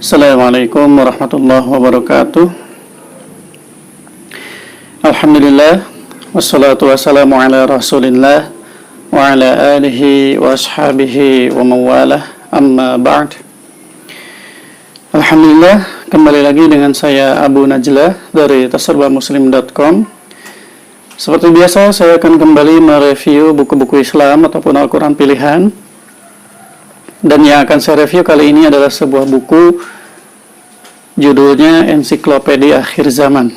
Assalamualaikum warahmatullahi wabarakatuh. Alhamdulillah, wassalatu wassalamu ala rasulillah wa ala alihi wa ashabihi wa mawalah, amma ba'd. Alhamdulillah, kembali lagi dengan saya Abu Najlah dari taserbamuslim.com. Seperti biasa, saya akan kembali mereview buku-buku Islam ataupun Al-Quran pilihan. Dan yang akan saya review kali ini adalah sebuah buku, judulnya Ensiklopedia Akhir Zaman.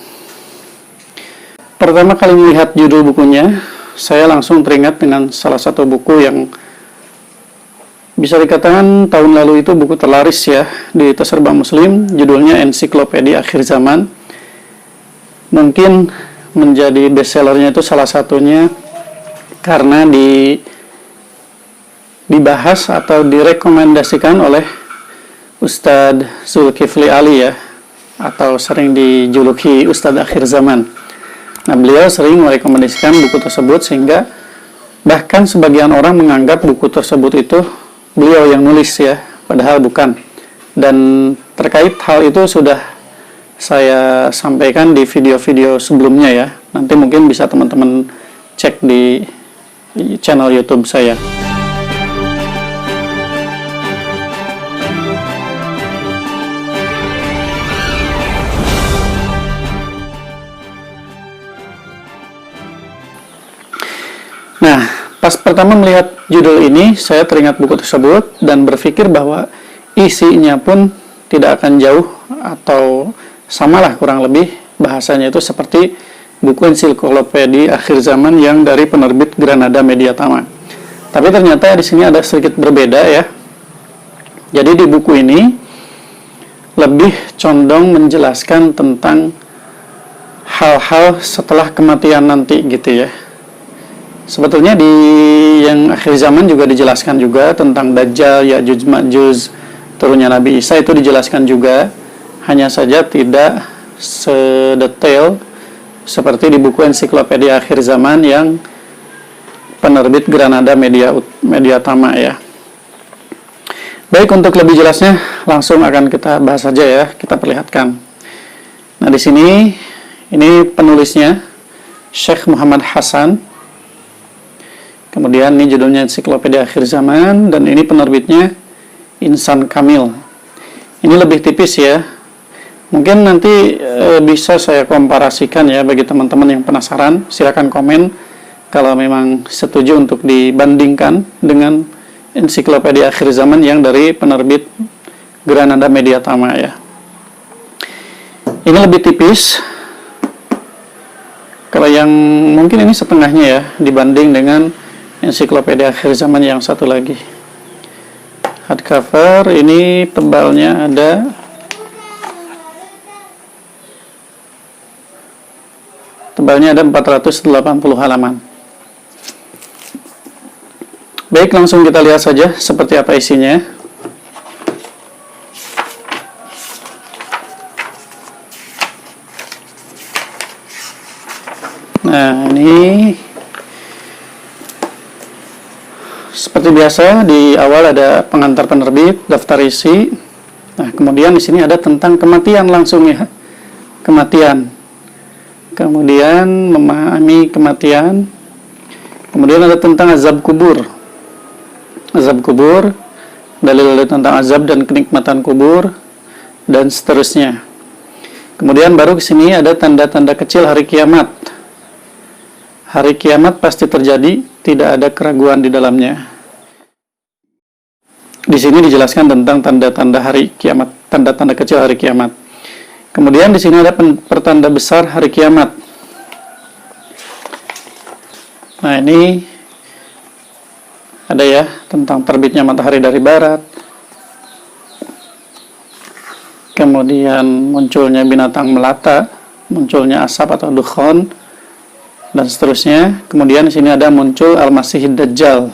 Pertama kali melihat judul bukunya, saya langsung teringat dengan salah satu buku yang bisa dikatakan tahun lalu itu buku terlaris ya di Taserba Muslim, judulnya Ensiklopedia Akhir Zaman. Mungkin menjadi bestsellernya itu salah satunya karena dibahas atau direkomendasikan oleh Ustadz Zulkifli Ali ya, atau sering dijuluki Ustadz Akhir Zaman. Nah, beliau sering merekomendasikan buku tersebut sehingga bahkan sebagian orang menganggap buku tersebut itu beliau yang nulis ya, padahal bukan. Dan terkait hal itu sudah saya sampaikan di video-video sebelumnya ya. Nanti mungkin bisa teman-teman cek di channel YouTube saya. Nah, pas pertama melihat judul ini, saya teringat buku tersebut dan berpikir bahwa isinya pun tidak akan jauh atau samalah kurang lebih bahasanya itu seperti buku Ensiklopedia Akhir Zaman yang dari penerbit Granada Media Tama. Tapi ternyata di sini ada sedikit berbeda ya. Jadi di buku ini lebih condong menjelaskan tentang hal-hal setelah kematian nanti gitu ya. Sebetulnya di yang akhir zaman juga dijelaskan juga tentang Dajjal, Ya'juj Ma'juj, turunnya Nabi Isa itu dijelaskan juga, hanya saja tidak sedetail seperti di buku Ensiklopedia Akhir Zaman yang penerbit Granada Media Tama ya. Baik, untuk lebih jelasnya langsung akan kita bahas saja ya, kita perlihatkan. Nah, di sini ini penulisnya Syekh Muhammad Hasan. Kemudian ini judulnya Ensiklopedia Akhir Zaman dan ini penerbitnya Insan Kamil. Ini lebih tipis ya. Mungkin nanti bisa saya komparasikan ya bagi teman-teman yang penasaran. Silakan komen kalau memang setuju untuk dibandingkan dengan Ensiklopedia Akhir Zaman yang dari penerbit Granada Media Tama ya. Ini lebih tipis. Kalau yang mungkin ini setengahnya ya dibanding dengan Ensiklopedia Akhir Zaman yang satu lagi. Hardcover ini tebalnya ada 480 halaman. Baik, langsung kita lihat saja seperti apa isinya. Nah, ini seperti biasa di awal ada pengantar penerbit, daftar isi. Nah, kemudian di sini ada tentang kematian langsung ya. Kematian. Kemudian memahami kematian. Kemudian ada tentang azab kubur. Azab kubur, dalil-dalil tentang azab dan kenikmatan kubur dan seterusnya. Kemudian baru ke sini ada tanda-tanda kecil hari kiamat. Hari kiamat pasti terjadi, tidak ada keraguan di dalamnya. Di sini dijelaskan tentang tanda-tanda hari kiamat, tanda-tanda kecil hari kiamat. Kemudian di sini ada pertanda besar hari kiamat. Nah, ini ada ya tentang terbitnya matahari dari barat. Kemudian munculnya binatang melata, munculnya asap atau dukhon dan seterusnya. Kemudian di sini ada muncul Al-Masih Dajjal.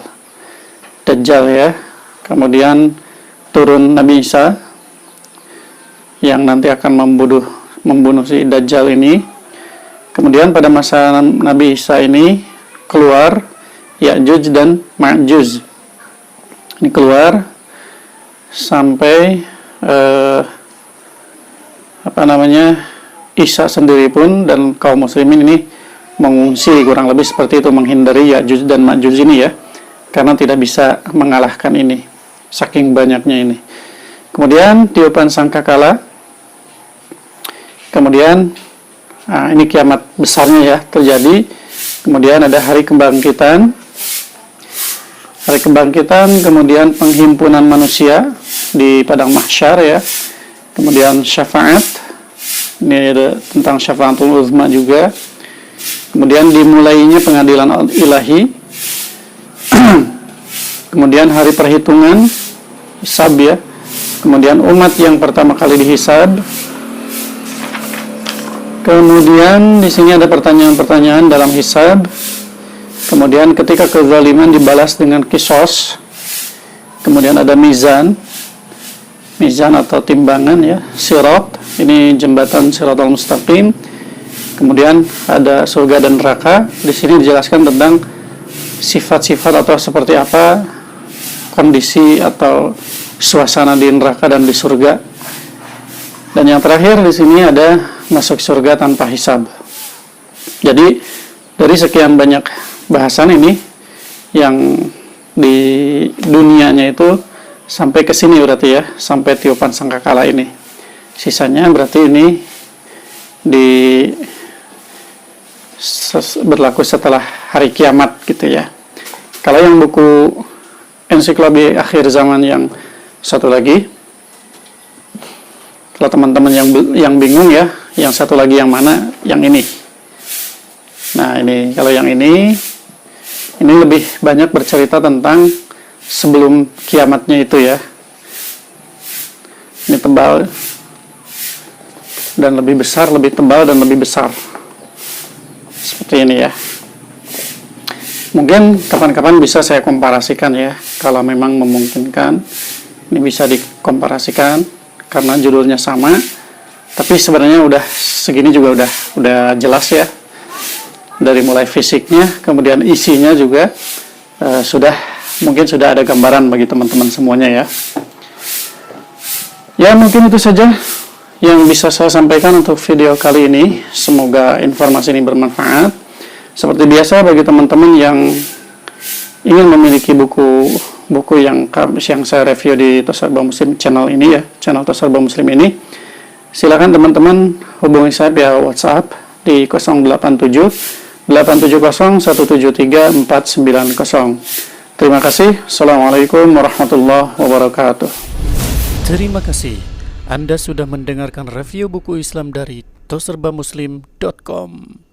Dajjal ya. Kemudian turun Nabi Isa yang nanti akan membunuh si Dajjal ini. Kemudian pada masa Nabi Isa ini keluar Ya'juj dan Ma'juj. Ini keluar sampai Isa sendiri pun dan kaum muslimin ini mengungsi kurang lebih seperti itu, menghindari Ya'juj dan Ma'juj ini ya, karena tidak bisa mengalahkan ini saking banyaknya ini. Kemudian tiupan sangkakala, kemudian ini kiamat besarnya ya terjadi. Kemudian ada hari kebangkitan, kemudian penghimpunan manusia di padang mahsyar ya, kemudian syafaat, ini ada tentang syafaatul uzma juga. Kemudian dimulainya pengadilan ilahi. Kemudian hari perhitungan, hisab ya. Kemudian umat yang pertama kali dihisab. Kemudian di sini ada pertanyaan-pertanyaan dalam hisab. Kemudian ketika kezaliman dibalas dengan kisos. Kemudian ada mizan atau timbangan ya, sirat, ini jembatan siratal mustaqim. Kemudian ada surga dan neraka. Di sini dijelaskan tentang sifat-sifat atau seperti apa kondisi atau suasana di neraka dan di surga. Dan yang terakhir di sini ada masuk surga tanpa hisab. Jadi dari sekian banyak bahasan ini yang di dunianya itu sampai ke sini berarti ya, sampai tiupan sangkakala ini. Sisanya berarti ini berlaku setelah hari kiamat gitu ya. Kalau yang buku ensiklopedia akhir zaman yang satu lagi, kalau teman-teman yang bingung ya, yang satu lagi yang mana? Yang ini. Nah ini, kalau yang ini lebih banyak bercerita tentang sebelum kiamatnya itu ya. Ini tebal dan lebih besar, lebih tebal dan lebih besar. Seperti ini ya. Mungkin kapan-kapan bisa saya komparasikan ya, kalau memang memungkinkan. Ini bisa dikomparasikan karena judulnya sama, tapi sebenarnya udah segini juga udah jelas ya. Dari mulai fisiknya, kemudian isinya juga mungkin sudah ada gambaran bagi teman-teman semuanya ya. Ya mungkin itu saja yang bisa saya sampaikan untuk video kali ini. Semoga informasi ini bermanfaat. Seperti biasa bagi teman-teman yang ingin memiliki buku yang saya review di Toserba Muslim channel ini ya, channel Toserba Muslim ini, silakan teman-teman hubungi saya via WhatsApp di 087 870 173 490. Terima kasih. Assalamualaikum warahmatullahi wabarakatuh. Terima kasih. Anda sudah mendengarkan review buku Islam dari toserbamuslim.com.